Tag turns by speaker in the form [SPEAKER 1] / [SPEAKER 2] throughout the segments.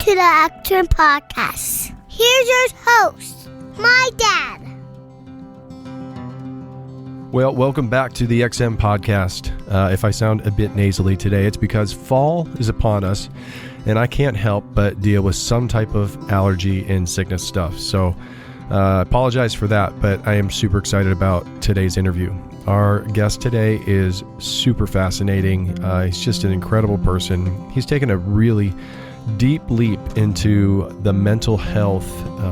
[SPEAKER 1] to the ExEm podcast. Here's your host, my dad.
[SPEAKER 2] Well, welcome back to the ExEm podcast. If I sound a bit nasally today, it's because fall is upon us, and I can't help but deal with some type of allergy and sickness stuff. So apologize for that, but I am super excited about today's interview. Our guest today is super fascinating. He's just an incredible person. He's taken a really deep leap into the mental health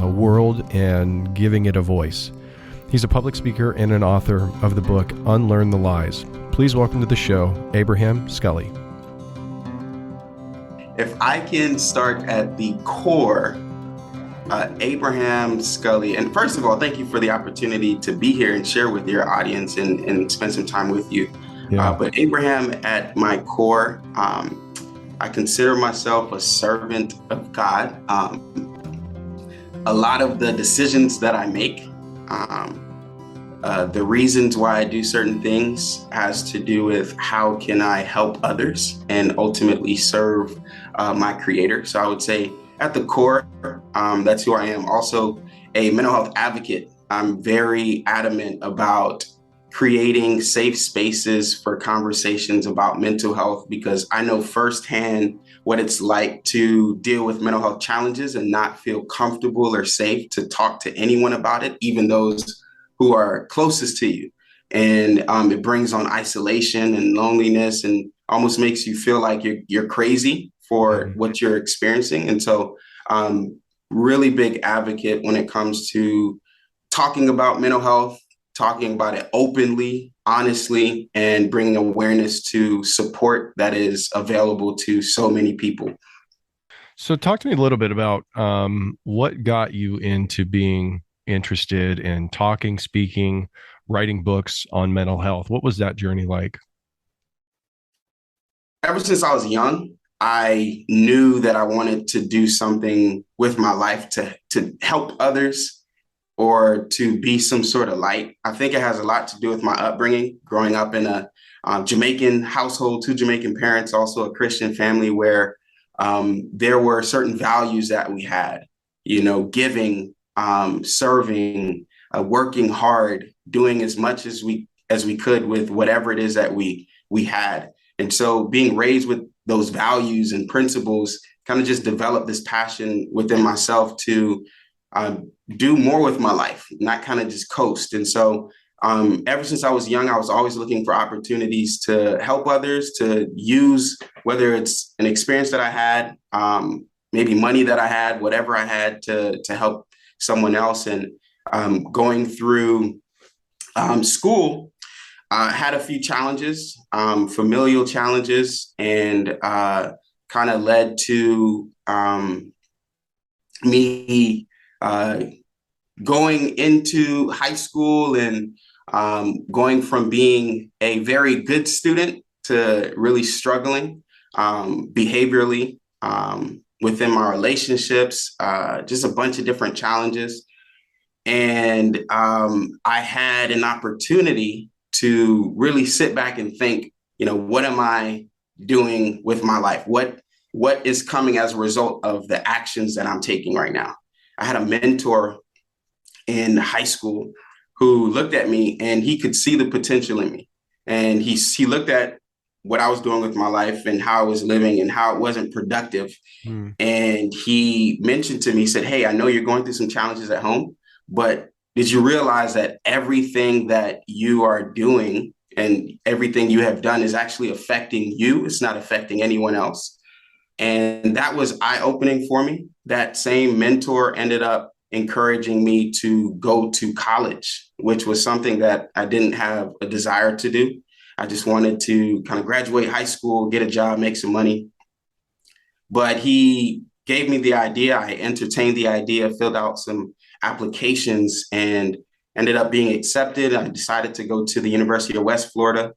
[SPEAKER 2] world and giving it a voice. He's a public speaker and an author of the book, Unlearn the Lies. Please welcome to the show, Abraham Sculley.
[SPEAKER 3] If I can start at the core, Abraham Sculley, and first of all, thank you for the opportunity to be here and share with your audience and spend some time with you.
[SPEAKER 2] Yeah.
[SPEAKER 3] But Abraham, at my core, I consider myself a servant of God. A lot of the decisions that I make, the reasons why I do certain things has to do with how can I help others and ultimately serve my Creator. So I would say at the core, that's who I am. Also a mental health advocate. I'm very adamant about creating safe spaces for conversations about mental health because I know firsthand what it's like to deal with mental health challenges and not feel comfortable or safe to talk to anyone about it, even those who are closest to you. And it brings on isolation and loneliness and almost makes you feel like you're crazy for what you're experiencing. And so really big advocate when it comes to talking about mental health, talking about it openly, honestly, and bringing awareness to support that is available to so many people.
[SPEAKER 2] So talk to me a little bit about what got you into being interested in talking, speaking, writing books on mental health. What was that journey like?
[SPEAKER 3] Ever since I was young, I knew that I wanted to do something with my life to help others or to be some sort of light. I think it has a lot to do with my upbringing, growing up in a Jamaican household, two Jamaican parents, also a Christian family where there were certain values that we had, giving, serving, working hard, doing as much as we could with whatever it is that we had. And so being raised with those values and principles kind of just developed this passion within myself to do more with my life, not kind of just coast. And so ever since I was young, I was always looking for opportunities to help others, to use, whether it's an experience that I had, maybe money that I had, whatever I had to help someone else. And going through school, had a few challenges, familial challenges, and kind of led to me going into high school and going from being a very good student to really struggling behaviorally within my relationships, just a bunch of different challenges. And I had an opportunity to really sit back and think, what am I doing with my life? What is coming as a result of the actions that I'm taking right now? I had a mentor in high school who looked at me and he could see the potential in me. And he looked at what I was doing with my life and how I was living and how it wasn't productive. And he mentioned to me, he said, "Hey, I know you're going through some challenges at home, but did you realize that everything that you are doing and everything you have done is actually affecting you? It's not affecting anyone else." And that was eye-opening for me. That same mentor ended up encouraging me to go to college, which was something that I didn't have a desire to do. I just wanted to kind of graduate high school, get a job, make some money. But he gave me the idea. I entertained the idea, filled out some applications, and ended up being accepted. I decided to go to the University of West Florida.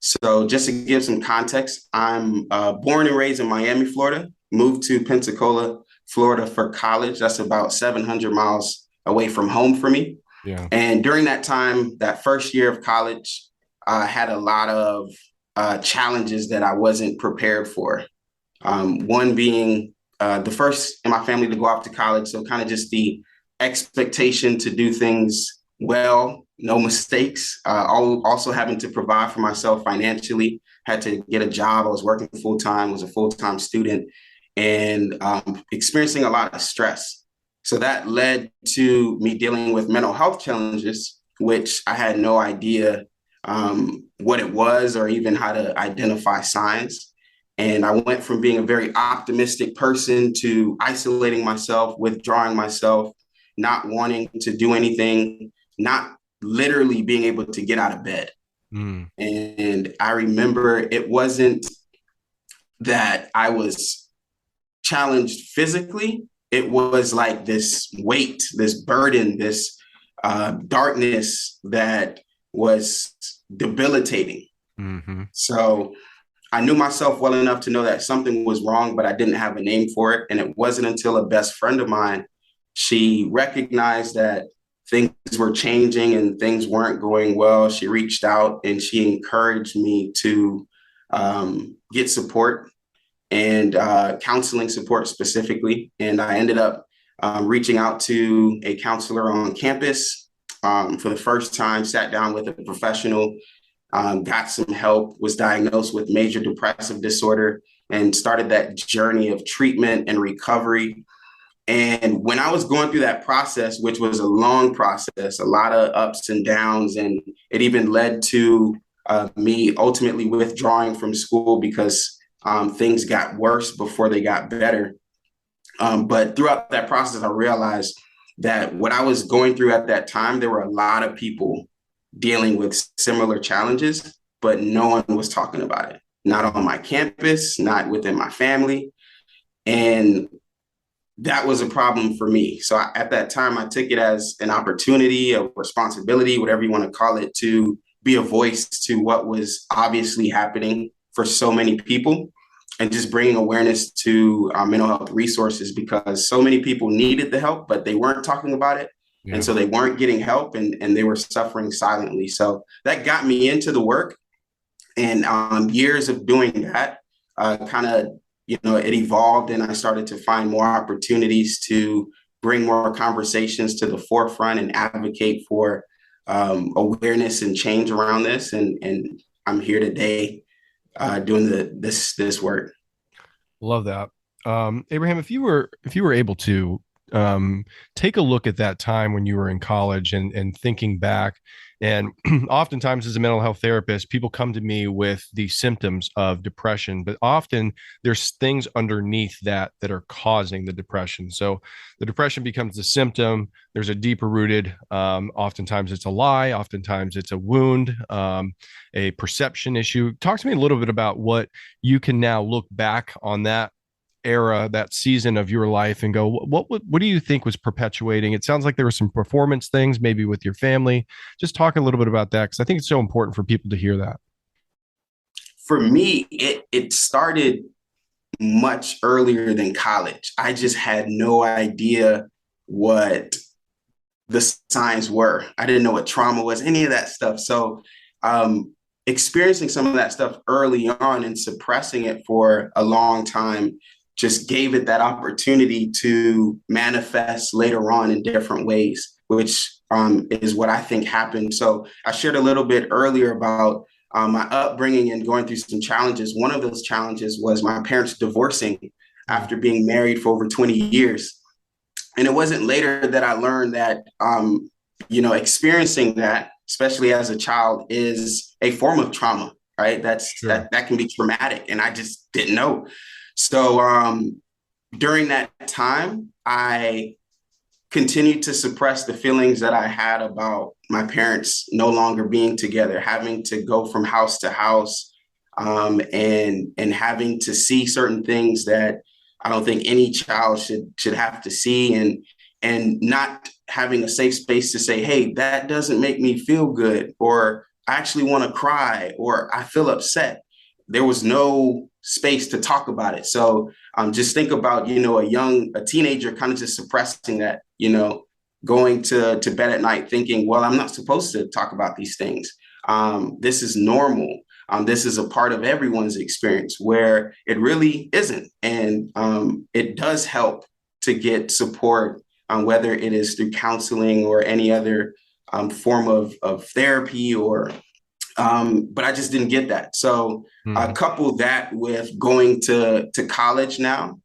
[SPEAKER 3] So just to give some context, I'm born and raised in Miami, Florida, moved to Pensacola, Florida for college. That's about 700 miles away from home for me.
[SPEAKER 2] Yeah.
[SPEAKER 3] And during that time, that first year of college, I had a lot of challenges that I wasn't prepared for. One being the first in my family to go off to college. So kind of just the expectation to do things well, no mistakes. Also having to provide for myself financially, had to get a job. I was working full time, was a full time student, and experiencing a lot of stress. So that led to me dealing with mental health challenges, which I had no idea what it was or even how to identify signs. And I went from being a very optimistic person to isolating myself, withdrawing myself, not wanting to do anything, not literally being able to get out of bed.
[SPEAKER 2] Mm.
[SPEAKER 3] And I remember it wasn't that I was challenged physically. It was like this weight, this burden, this darkness that was debilitating.
[SPEAKER 2] Mm-hmm.
[SPEAKER 3] So I knew myself well enough to know that something was wrong, but I didn't have a name for it. And it wasn't until a best friend of mine, she recognized that things were changing and things weren't going well. She reached out and she encouraged me to get support and counseling support specifically. And I ended up reaching out to a counselor on campus for the first time, sat down with a professional, got some help, was diagnosed with major depressive disorder, and started that journey of treatment and recovery. And when I was going through that process, which was a long process, a lot of ups and downs, and it even led to me ultimately withdrawing from school because things got worse before they got better. But throughout that process, I realized that what I was going through at that time, there were a lot of people dealing with similar challenges, but no one was talking about it. Not on my campus, not within my family. And that was a problem for me. So at that time, I took it as an opportunity, a responsibility, whatever you want to call it, to be a voice to what was obviously happening for so many people, and just bringing awareness to mental health resources, because so many people needed the help, but they weren't talking about it. Yeah. And so they weren't getting help, and they were suffering silently. So that got me into the work, and years of doing that kind of, it evolved, and I started to find more opportunities to bring more conversations to the forefront and advocate for awareness and change around this. And I'm here today doing this work.
[SPEAKER 2] Love that. Abraham, if you were able to take a look at that time when you were in college and thinking back, and oftentimes as a mental health therapist, people come to me with the symptoms of depression, but often there's things underneath that are causing the depression. So the depression becomes the symptom. There's a deeper rooted, oftentimes it's a lie, oftentimes it's a wound, a perception issue. Talk to me a little bit about what you can now look back on that era, that season of your life, and go, what do you think was perpetuating? It sounds like there were some performance things maybe with your family. Just talk a little bit about that, because I think it's so important for people to hear that.
[SPEAKER 3] For me, it started much earlier than college. I just had no idea what the signs were. I didn't know what trauma was, any of that stuff. So experiencing some of that stuff early on and suppressing it for a long time just gave it that opportunity to manifest later on in different ways, which is what I think happened. So I shared a little bit earlier about my upbringing and going through some challenges. One of those challenges was my parents divorcing after being married for over 20 years. And it wasn't later that I learned that, experiencing that, especially as a child, is a form of trauma, right? That can be traumatic. And I just didn't know. So during that time, I continued to suppress the feelings that I had about my parents no longer being together, having to go from house to house, and having to see certain things that I don't think any child should have to see, and not having a safe space to say, hey, that doesn't make me feel good, or I actually want to cry, or I feel upset. There was no space to talk about it. So just think about, a teenager kind of just suppressing that, going to bed at night thinking, well, I'm not supposed to talk about these things. This is normal. this is a part of everyone's experience, where it really isn't. And it does help to get support, whether it is through counseling or any other form of therapy, or but I just didn't get that. So couple that with going to college now,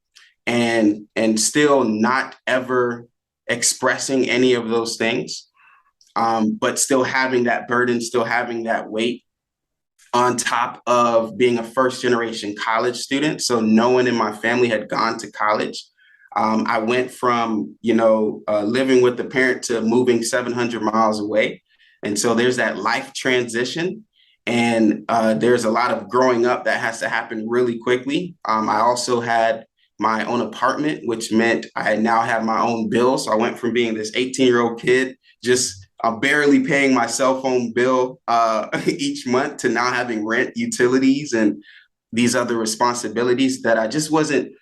[SPEAKER 3] and still not ever expressing any of those things, but still having that burden, still having that weight, on top of being a first generation college student. So no one in my family had gone to college. I went from, living with the parent to moving 700 miles away. And so there's that life transition. And there's a lot of growing up that has to happen really quickly. I also had my own apartment, which meant I now have my own bill. So I went from being this 18-year-old kid, just barely paying my cell phone bill each month, to now having rent, utilities, and these other responsibilities that I just wasn't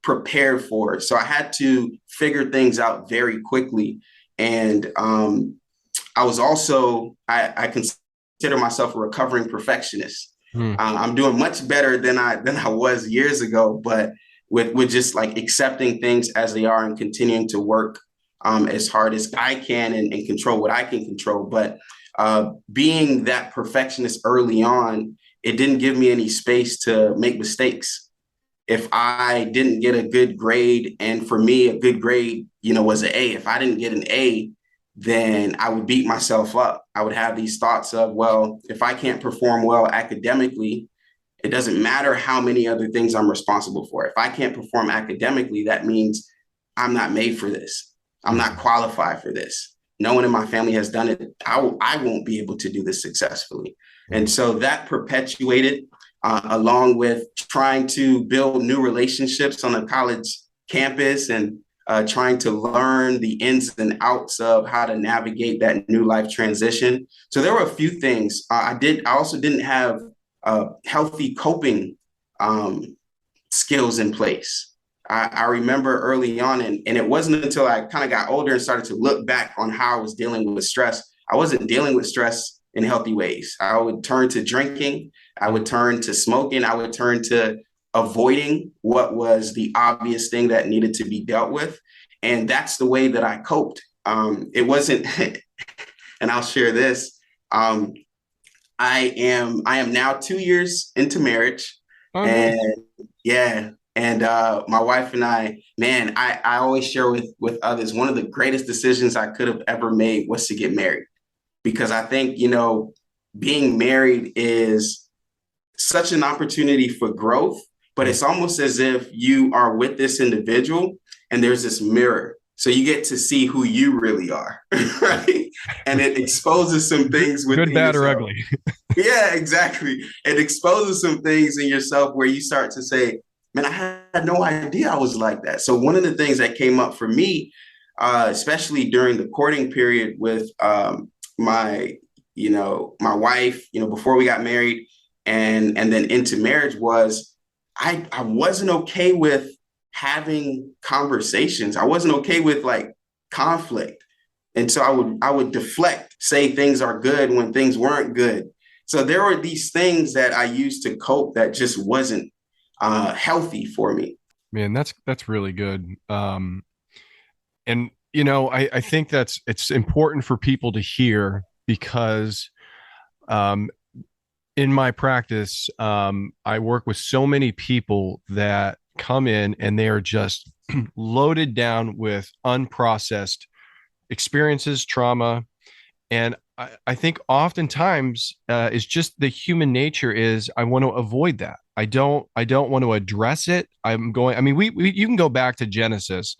[SPEAKER 3] prepared for. So I had to figure things out very quickly. And I was also, I consider myself a recovering perfectionist. I'm doing much better than I was years ago, but with just like accepting things as they are and continuing to work as hard as I can, and control what I can control. But being that perfectionist early on, it didn't give me any space to make mistakes. If I didn't get a good grade, and for me, a good grade, was an A. If I didn't get an A, then I would beat myself up. I would have these thoughts of, well, if I can't perform well academically, it doesn't matter how many other things I'm responsible for. If I can't perform academically, that means I'm not made for this. I'm not qualified for this. No one in my family has done it. I won't be able to do this successfully. And so that perpetuated, along with trying to build new relationships on a college campus, and trying to learn the ins and outs of how to navigate that new life transition. So there were a few things. I also didn't have healthy coping skills in place. I remember early on, and it wasn't until I kind of got older and started to look back on how I was dealing with stress. I wasn't dealing with stress in healthy ways. I would turn to drinking. I would turn to smoking. I would turn to avoiding what was the obvious thing that needed to be dealt with. And that's the way that I coped. It wasn't, and I'll share this. I am now 2 years into marriage. And yeah. And my wife and I, man, I always share with others, one of the greatest decisions I could have ever made was to get married. Because I think, being married is such an opportunity for growth, but it's almost as if you are with this individual and there's this mirror. So you get to see who you really are, right? And it exposes some things within
[SPEAKER 2] good, bad,
[SPEAKER 3] yourself.
[SPEAKER 2] or ugly.
[SPEAKER 3] Yeah, exactly. It exposes some things in yourself where you start to say, man, I had no idea I was like that. So one of the things that came up for me, especially during the courting period with my wife, before we got married, and then into marriage, was I wasn't okay with having conversations. I wasn't okay with like conflict. And so I would deflect, say things are good when things weren't good. So there were these things that I used to cope that just wasn't healthy for me.
[SPEAKER 2] Man, that's really good. And I think it's important for people to hear, because in my practice, I work with so many people that come in and they are just loaded down with unprocessed experiences, trauma. And I think oftentimes it's just the human nature is I want to avoid that. I don't want to address it. You can go back to Genesis,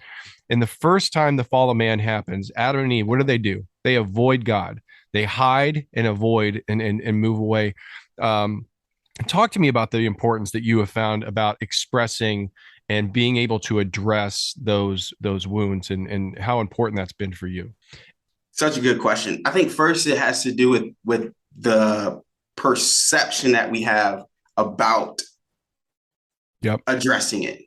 [SPEAKER 2] and the first time the fall of man happens, Adam and Eve, what do? They avoid God. They hide and avoid and move away. Talk to me about the importance that you have found about expressing and being able to address those wounds, and how important that's been for you.
[SPEAKER 3] Such a good question. I think first it has to do with the perception that we have about addressing it.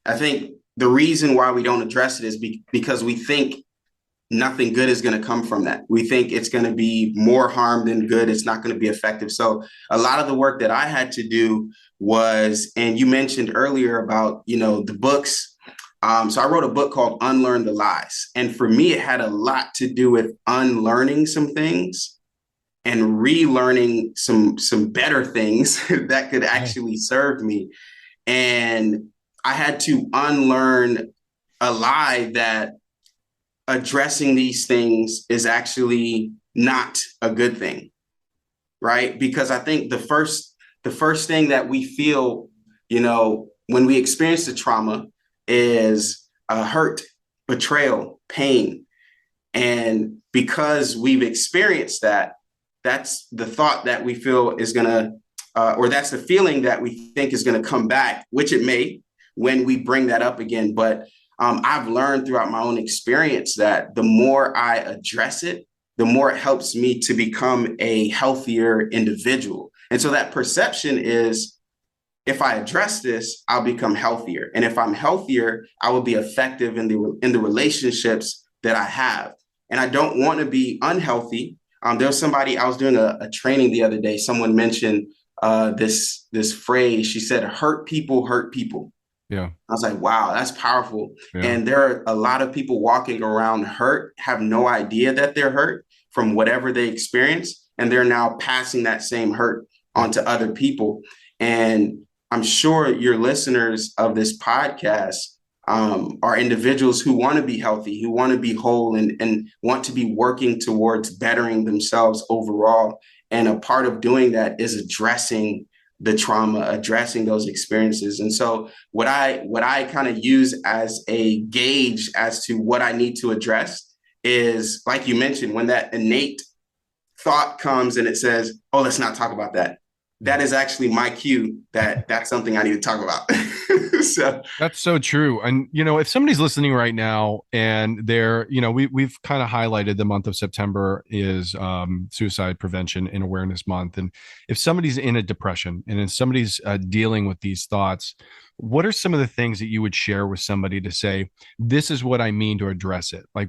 [SPEAKER 3] I think the reason why we don't address it is because we think nothing good is going to come from that. We think it's going to be more harm than good. It's not going to be effective. So a lot of the work that I had to do was, and you mentioned earlier about, the books. So I wrote a book called Unlearn the Lies. And for me, it had a lot to do with unlearning some things and relearning some better things that could actually serve me. And I had to unlearn a lie that addressing these things is actually not a good thing, right? Because I think the first thing that we feel, when we experience the trauma is hurt, betrayal, pain. And because we've experienced that, that's the thought that we feel is going to, or that's the feeling that we think is going to come back, which it may when we bring that up again. But I've learned throughout my own experience that the more I address it, the more it helps me to become a healthier individual. And so that perception is, if I address this, I'll become healthier. And if I'm healthier, I will be effective in the relationships that I have. And I don't want to be unhealthy. There was somebody, I was doing a training the other day. Someone mentioned this phrase. She said, hurt people hurt people.
[SPEAKER 2] Yeah.
[SPEAKER 3] I was like, wow, that's powerful.
[SPEAKER 2] Yeah.
[SPEAKER 3] And there are a lot of people walking around hurt, have no idea that they're hurt from whatever they experience. And they're now passing that same hurt onto other people. And I'm sure your listeners of this podcast are individuals who want to be healthy, who want to be whole, and want to be working towards bettering themselves overall. And a part of doing that is addressing the trauma, addressing those experiences. And so what I kind of use as a gauge as to what I need to address is, like you mentioned, when that innate thought comes and it says, oh, let's not talk about that. That is actually my cue that that's something I need to talk about. So
[SPEAKER 2] that's so true. And, if somebody's listening right now and they're, we've kind of highlighted the month of September is Suicide Prevention and Awareness Month. And if somebody's in a depression and if somebody's dealing with these thoughts, what are some of the things that you would share with somebody to say, this is what I mean to address it? Like,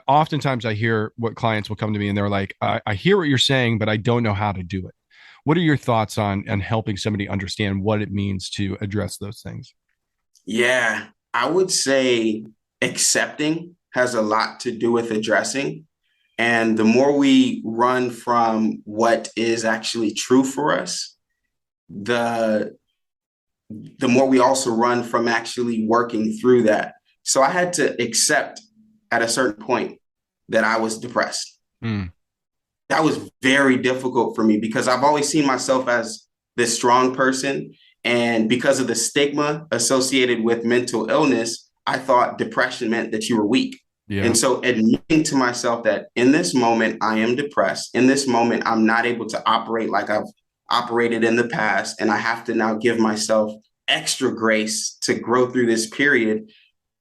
[SPEAKER 2] oftentimes I hear what clients will come to me and they're like, I hear what you're saying, but I don't know how to do it. What are your thoughts on helping somebody understand what it means to address those things?
[SPEAKER 3] Yeah, I would say accepting has a lot to do with addressing. And the more we run from what is actually true for us, the more we also run from actually working through that. So I had to accept at a certain point that I was depressed. That was very difficult for me because I've always seen myself as this strong person. And because of the stigma associated with mental illness, I thought depression meant that you were weak. Yeah. And so admitting to myself that in this moment, I am depressed. In this moment, I'm not able to operate like I've operated in the past. And I have to now give myself extra grace to grow through this period.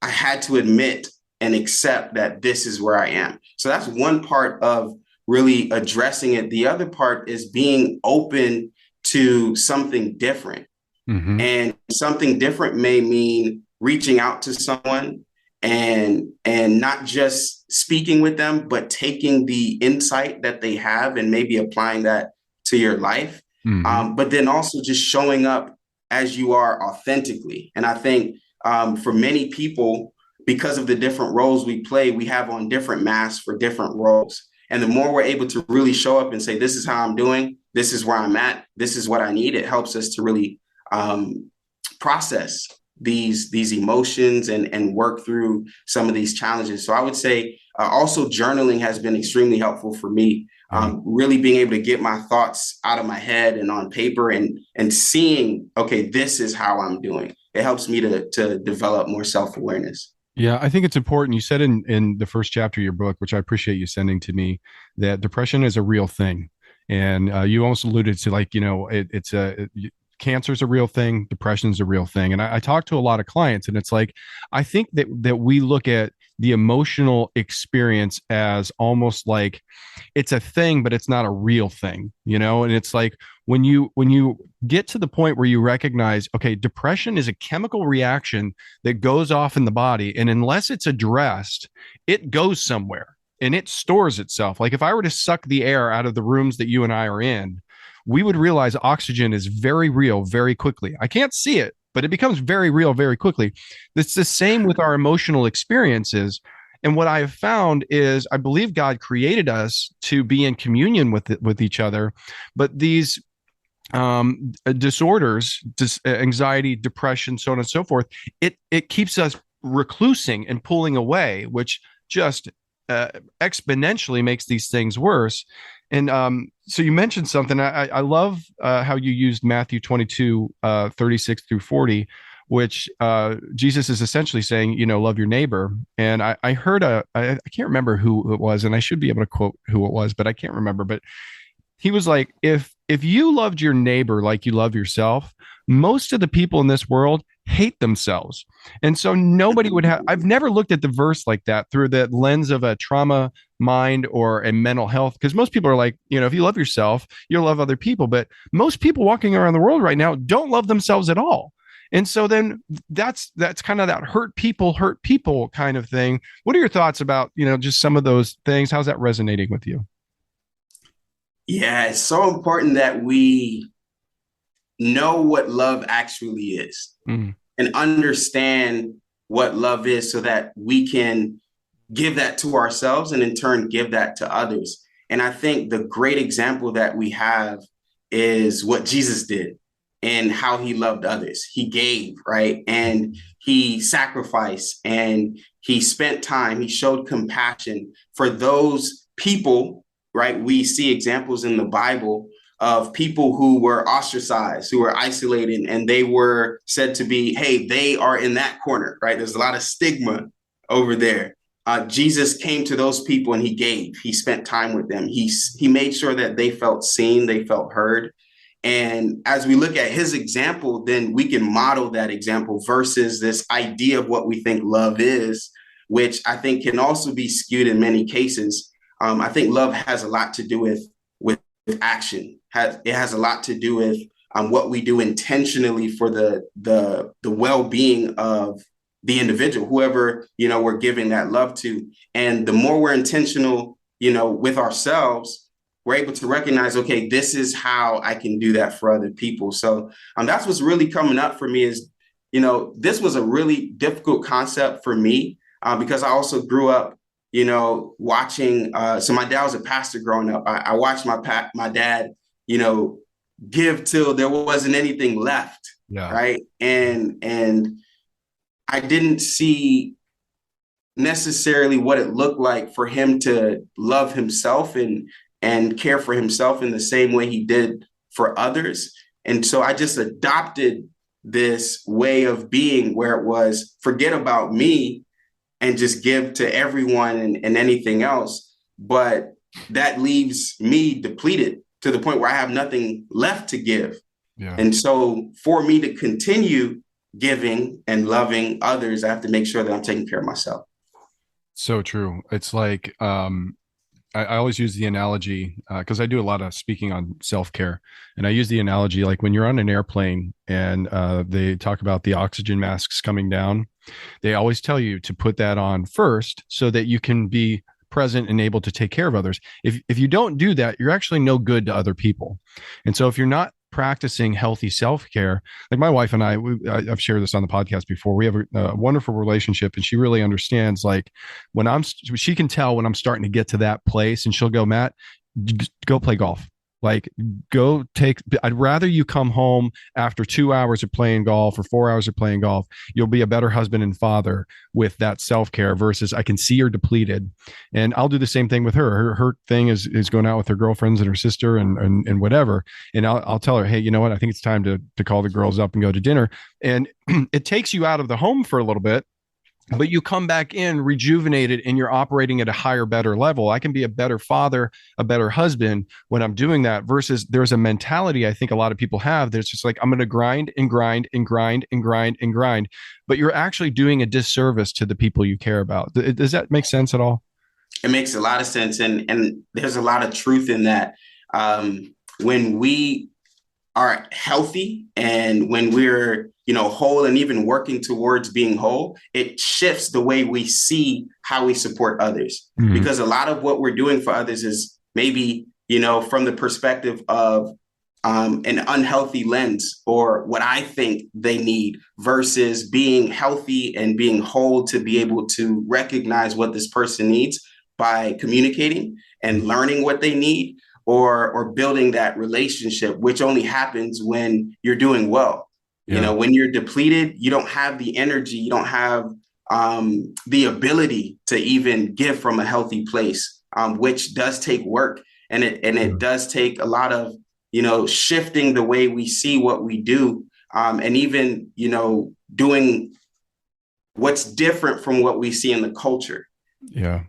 [SPEAKER 3] I had to admit and accept that this is where I am. So that's one part of really addressing it. The other part is being open to something different. Mm-hmm. And something different may mean reaching out to someone and not just speaking with them, but taking the insight that they have and maybe applying that to your life. Mm-hmm. But then also just showing up as you are authentically. And I think for many people, because of the different roles we play, we have on different masks for different roles. And the more we're able to really show up and say, this is how I'm doing, this is where I'm at, this is what I need, it helps us to really process these emotions and work through some of these challenges. So I would say also journaling has been extremely helpful for me. Really being able to get my thoughts out of my head and on paper and seeing, okay, this is how I'm doing. It helps me to develop more self-awareness.
[SPEAKER 2] Yeah, I think it's important. You said in the first chapter of your book, which I appreciate you sending to me, that depression is a real thing. And you almost alluded to, like, cancer's a real thing, depression's a real thing. And I talk to a lot of clients, and it's like, I think that we look at the emotional experience as almost like it's a thing, but it's not a real thing, And it's like when you get to the point where you recognize, okay, depression is a chemical reaction that goes off in the body, and unless it's addressed, it goes somewhere and it stores itself. Like if I were to suck the air out of the rooms that you and I are in, we would realize oxygen is very real very quickly. I can't see it, but it becomes very real very quickly. It's the same with our emotional experiences. And what I have found is I believe God created us to be in communion with each other, but these disorders, anxiety, depression, so on and so forth, it keeps us reclusing and pulling away, which just exponentially makes these things worse. And so you mentioned something. I love how you used Matthew 22, 36 through 40, which Jesus is essentially saying, love your neighbor. And I heard I can't remember who it was, and I should be able to quote who it was, but I can't remember. But he was like, if you loved your neighbor like you love yourself, most of the people in this world hate themselves. And so nobody would have, I've never looked at the verse like that through the lens of a trauma mind or a mental health, because most people are like, if you love yourself, you'll love other people. But most people walking around the world right now don't love themselves at all. And so then that's kind of that hurt people kind of thing. What are your thoughts about, just some of those things? How's that resonating with you?
[SPEAKER 3] Yeah, it's so important that we know what love actually is and understand what love is so that we can give that to ourselves and in turn give that to others. And I think the great example that we have is what Jesus did and how he loved others. He gave, right? And he sacrificed and he spent time. He showed compassion for those people, right? We see examples in the Bible of people who were ostracized, who were isolated, and they were said to be, hey, they are in that corner, right? There's a lot of stigma over there. Jesus came to those people and he gave. He spent time with them. He made sure that they felt seen, they felt heard. And as we look at his example, then we can model that example versus this idea of what we think love is, which I think can also be skewed in many cases. I think love has a lot to do with action. It has a lot to do with what we do intentionally for the well-being of the individual, whoever, we're giving that love to. And the more we're intentional, with ourselves, we're able to recognize, okay, this is how I can do that for other people. So that's what's really coming up for me is, this was a really difficult concept for me because I also grew up, watching. So my dad was a pastor growing up. I watched my dad, give till there wasn't anything left. Yeah. Right. And I didn't see necessarily what it looked like for him to love himself and care for himself in the same way he did for others. And so I just adopted this way of being where it was forget about me and just give to everyone and anything else. But that leaves me depleted to the point where I have nothing left to give. Yeah. And so for me to continue giving and loving others, I have to make sure that I'm taking care of myself.
[SPEAKER 2] So true. It's like, I always use the analogy because I do a lot of speaking on self-care. And I use the analogy like when you're on an airplane and they talk about the oxygen masks coming down, they always tell you to put that on first so that you can be present and able to take care of others. If you don't do that, you're actually no good to other people. And so if you're not practicing healthy self-care, like my wife and I've shared this on the podcast before, we have a wonderful relationship, and she really understands like she can tell when I'm starting to get to that place, and she'll go, Matt, go play golf. Like I'd rather you come home after 2 hours of playing golf or 4 hours of playing golf. You'll be a better husband and father with that self-care versus I can see you're depleted. And I'll do the same thing with her. Her thing is going out with her girlfriends and her sister and whatever. And I'll tell her, hey, you know what? I think it's time to call the girls up and go to dinner. And it takes you out of the home for a little bit. but you come back in rejuvenated and you're operating at a higher, better level. I can be a better father, a better husband when I'm doing that, versus there's a mentality I think a lot of people have that's just like, I'm going to grind and grind and grind and grind and grind, but you're actually doing a disservice to the people you care about. Does that make sense at all?
[SPEAKER 3] It makes a lot of sense. And there's a lot of truth in that. When we are healthy and when we're, whole and even working towards being whole, it shifts the way we see how we support others. Mm-hmm. Because a lot of what we're doing for others is maybe, from the perspective of an unhealthy lens or what I think they need, versus being healthy and being whole to be able to recognize what this person needs by communicating and learning what they need, or building that relationship, which only happens when you're doing well. Yeah. When you're depleted, you don't have the energy, you don't have the ability to even give from a healthy place, which does take work. And it does take a lot of, shifting the way we see what we do, and even, doing what's different from what we see in the culture.
[SPEAKER 2] Yeah.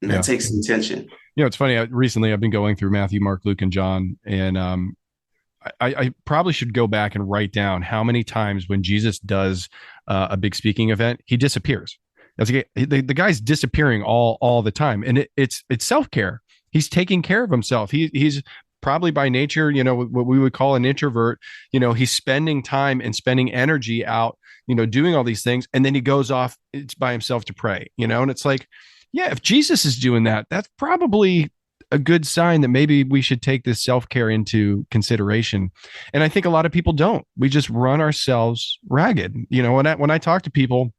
[SPEAKER 3] And that takes intention.
[SPEAKER 2] It's funny. Recently, I've been going through Matthew, Mark, Luke, and John, and I probably should go back and write down how many times when Jesus does a big speaking event, he disappears. The guy's disappearing all the time, and it's self-care. He's taking care of himself. He's probably by nature, what we would call an introvert. He's spending time and spending energy out, doing all these things, and then he goes off by himself to pray. And it's like, yeah, if Jesus is doing that, that's probably a good sign that maybe we should take this self-care into consideration. And I think a lot of people don't. We just run ourselves ragged. When I talk to people,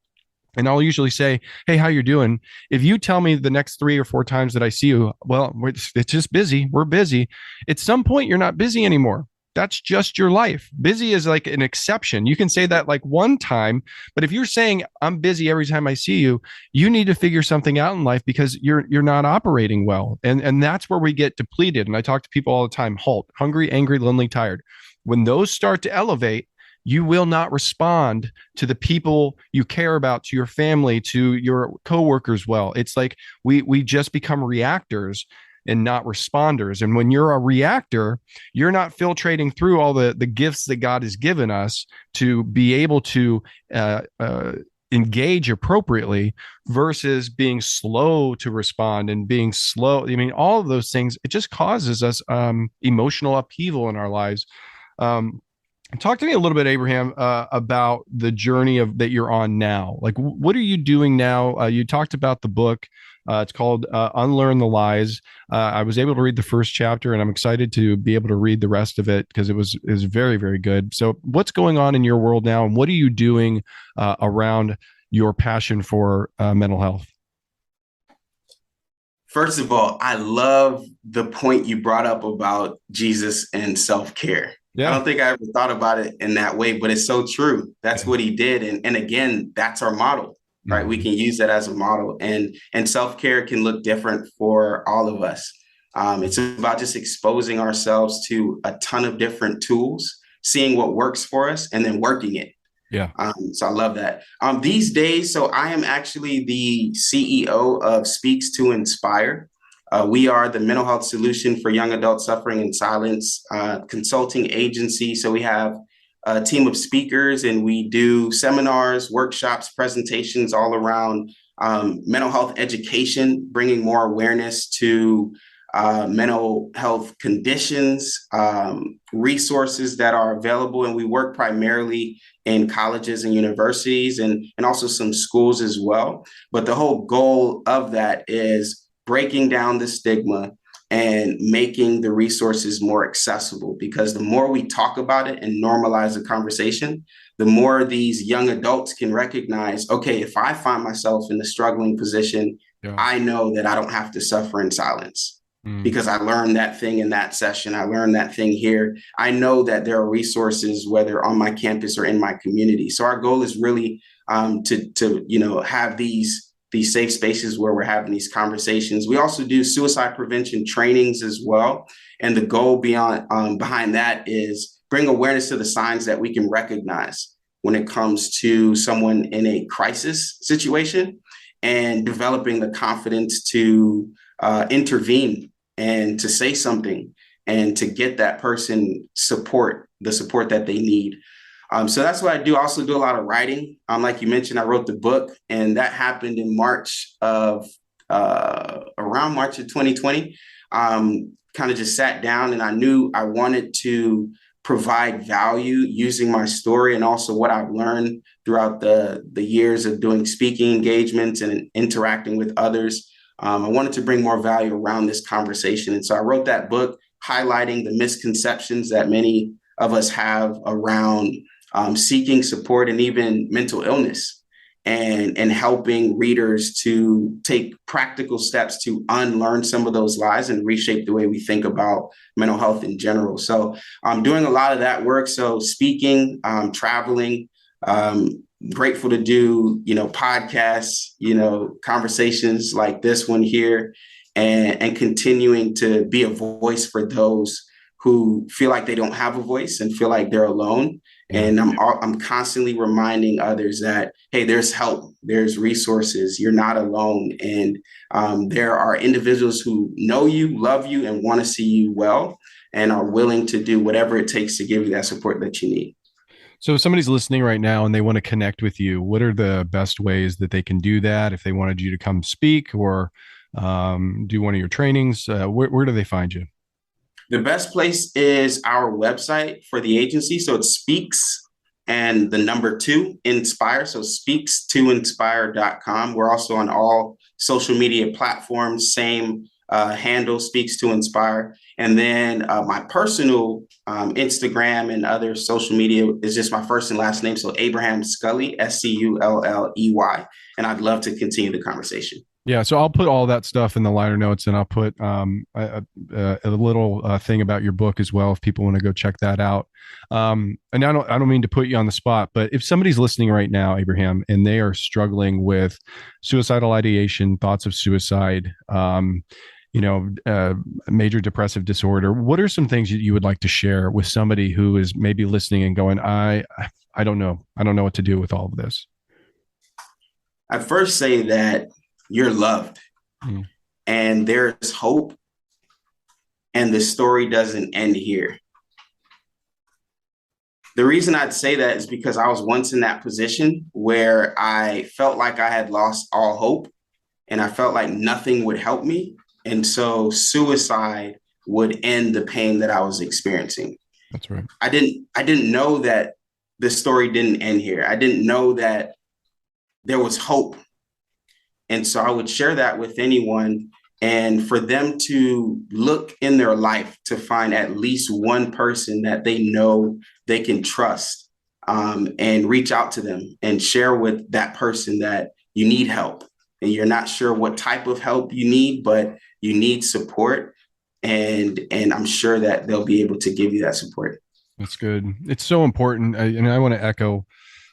[SPEAKER 2] and I'll usually say, hey, how you doing? If you tell me the next 3 or 4 times that I see you, well, it's just busy. We're busy. At some point, you're not busy anymore. That's just your life. Busy is like an exception. You can say that like one time, but if you're saying I'm busy every time I see you, you need to figure something out in life, because you're not operating well. And that's where we get depleted. And I talk to people all the time: halt, hungry, angry, lonely, tired. When those start to elevate, you will not respond to the people you care about, to your family, to your coworkers well. It's like we just become reactors and not responders. And when you're a reactor, you're not filtrating through all the gifts that God has given us to be able to engage appropriately, versus being slow to respond and being slow. I mean, all of those things, it just causes us emotional upheaval in our lives. Talk to me a little bit, Abraham, about the journey that you're on now. Like, what are you doing now? You talked about the book. It's called Unlearn the Lies. I was able to read the first chapter, and I'm excited to be able to read the rest of it, because it was very, very good. So what's going on in your world now, and what are you doing around your passion for mental health?
[SPEAKER 3] First of all, I love the point you brought up about Jesus and self-care. Yeah. I don't think I ever thought about it in that way, but it's so true. That's what he did. And again, that's our model. Right. Mm-hmm. We can use that as a model, and self-care can look different for all of us. It's about just exposing ourselves to a ton of different tools, seeing what works for us, and then working it. Yeah. So I love that. These days, so I am actually the CEO of Speaks to Inspire. We are the mental health solution for young adults suffering in silence consulting agency. So we have a team of speakers, and we do seminars, workshops, presentations all around mental health education, bringing more awareness to mental health conditions, resources that are available. And we work primarily in colleges and universities, and also some schools as well. But the whole goal of that is breaking down the stigma and making the resources more accessible, because the more we talk about it and normalize the conversation, the more these young adults can recognize, okay, if I find myself in a struggling position, I know that I don't have to suffer in silence because I learned that thing in that session. I learned that thing here. I know that there are resources, whether on my campus or in my community. So our goal is really to have these safe spaces where we're having these conversations. We also do suicide prevention trainings as well. And the goal behind that is bring awareness to the signs that we can recognize when it comes to someone in a crisis situation, and developing the confidence to intervene and to say something and to get that person the support that they need. So that's what I do. I also do a lot of writing. Like you mentioned, I wrote the book, and that happened in around March of 2020. Kind of just sat down, and I knew I wanted to provide value using my story and also what I've learned throughout the years of doing speaking engagements and interacting with others. I wanted to bring more value around this conversation. And so I wrote that book highlighting the misconceptions that many of us have around seeking support and even mental illness, and helping readers to take practical steps to unlearn some of those lies and reshape the way we think about mental health in general. So I'm doing a lot of that work. So speaking, traveling, grateful to do, podcasts, conversations like this one here, and continuing to be a voice for those who feel like they don't have a voice and feel like they're alone. And I'm constantly reminding others that, hey, there's help, there's resources, you're not alone. And there are individuals who know you, love you, and want to see you well, and are willing to do whatever it takes to give you that support that you need.
[SPEAKER 2] So if somebody's listening right now and they want to connect with you, what are the best ways that they can do that? If they wanted you to come speak or do one of your trainings, where do they find you?
[SPEAKER 3] The best place is our website for the agency. So it's Speaks and the number 2, Inspire. So speaks2inspire.com. We're also on all social media platforms, same handle, Speaks2Inspire. And then my personal Instagram and other social media is just my first and last name. So Abraham Sculley, Sculley. And I'd love to continue the conversation.
[SPEAKER 2] Yeah, so I'll put all that stuff in the liner notes, and I'll put a little thing about your book as well if people want to go check that out. And I don't mean to put you on the spot, but if somebody's listening right now, Abraham, and they are struggling with suicidal ideation, thoughts of suicide, major depressive disorder, what are some things you would like to share with somebody who is maybe listening and going, I don't know what to do with all of this?
[SPEAKER 3] I'd first say that you're loved, and there's hope, and the story doesn't end here. The reason I'd say that is because I was once in that position where I felt like I had lost all hope, and I felt like nothing would help me. And so suicide would end the pain that I was experiencing.
[SPEAKER 2] That's right.
[SPEAKER 3] I didn't know that the story didn't end here. I didn't know that there was hope. And so I would share that with anyone, and for them to look in their life to find at least one person that they know they can trust, and reach out to them and share with that person that you need help and you're not sure what type of help you need, but you need support. And I'm sure that they'll be able to give you that support.
[SPEAKER 2] That's good. It's so important. And I want to echo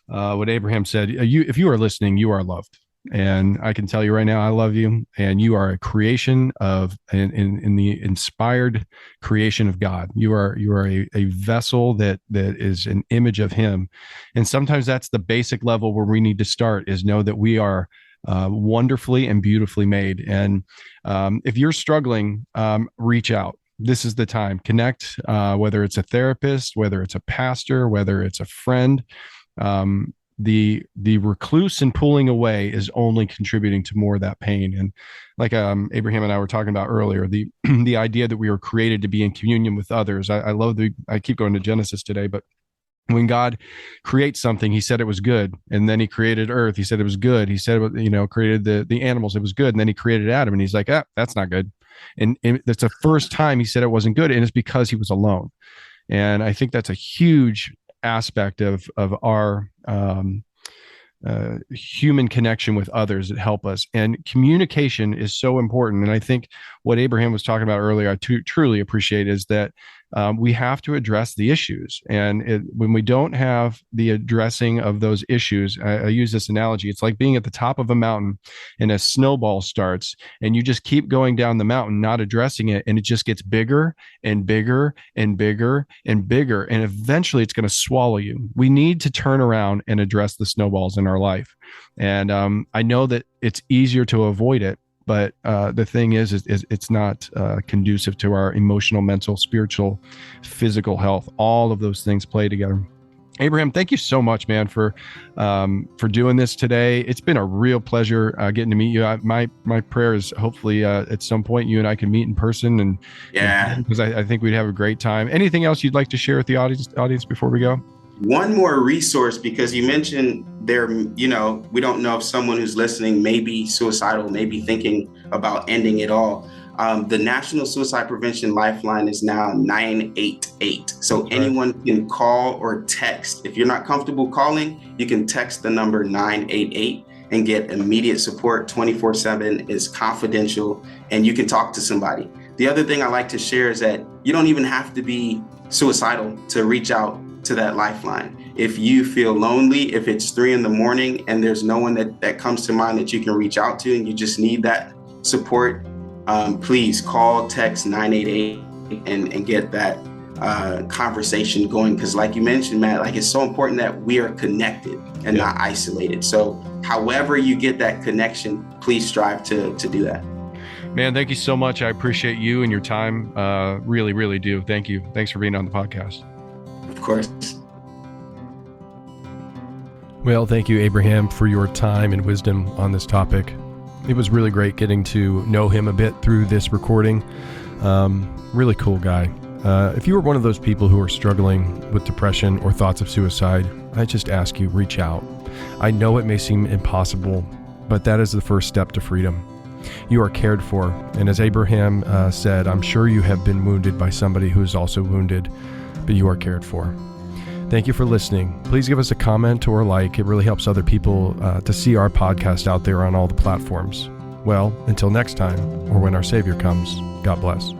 [SPEAKER 2] what Abraham said. If you are listening, you are loved. And I can tell you right now, I love you, and you are a creation of in the inspired creation of God. You are a vessel that is an image of Him. And sometimes that's the basic level where we need to start, is know that we are wonderfully and beautifully made. And if you're struggling, reach out. This is the time. Connect, whether it's a therapist, whether it's a pastor, whether it's a friend. The recluse and pulling away is only contributing to more of that pain. And like Abraham and I were talking about earlier, the idea that we were created to be in communion with others. I keep going to Genesis today, but when God creates something, He said it was good. And then He created earth. He said it was good. He said, created the animals. It was good. And then He created Adam, and He's like, that's not good. And that's the first time He said it wasn't good. And it's because He was alone. And I think that's a huge aspect of our human connection with others that help us. And communication is so important. And I think what Abraham was talking about earlier, I truly appreciate, is that we have to address the issues. And when we don't have the addressing of those issues, I use this analogy. It's like being at the top of a mountain and a snowball starts and you just keep going down the mountain, not addressing it. And it just gets bigger and bigger and bigger and bigger. And eventually it's going to swallow you. We need to turn around and address the snowballs in our life. And I know that it's easier to avoid it. But the thing is it's not conducive to our emotional, mental, spiritual, physical health. All of those things play together. Abraham, thank you so much, man, for doing this today. It's been a real pleasure getting to meet you. My prayer is hopefully at some point you and I can meet in person, and because I think we'd have a great time. Anything else you'd like to share with the audience before we go?
[SPEAKER 3] One more resource, because you mentioned there, we don't know if someone who's listening may be suicidal, may be thinking about ending it all. The National Suicide Prevention Lifeline is now 988. So anyone can call or text. If you're not comfortable calling, you can text the number 988 and get immediate support. 24/7 is confidential, and you can talk to somebody. The other thing I like to share is that you don't even have to be suicidal to reach out to that lifeline. If you feel lonely, if it's 3 a.m. and there's no one that comes to mind that you can reach out to and you just need that support, please call, text 988 and get that conversation going. Because like you mentioned, Matt, it's so important that we are connected and not isolated. So however you get that connection, please strive to do that.
[SPEAKER 2] Man, thank you so much. I appreciate you and your time. Really, really do. Thank you. Thanks for being on the podcast.
[SPEAKER 3] Of course.
[SPEAKER 2] Well, thank you, Abraham, for your time and wisdom on this topic. It was really great getting to know him a bit through this recording. Really cool guy. If you were one of those people who are struggling with depression or thoughts of suicide, I just ask you, reach out. I know it may seem impossible, but that is the first step to freedom. You are cared for. And as Abraham said, I'm sure you have been wounded by somebody who is also wounded, but you are cared for. Thank you for listening. Please give us a comment or a like. It really helps other people to see our podcast out there on all the platforms. Well, until next time, or when our Savior comes, God bless.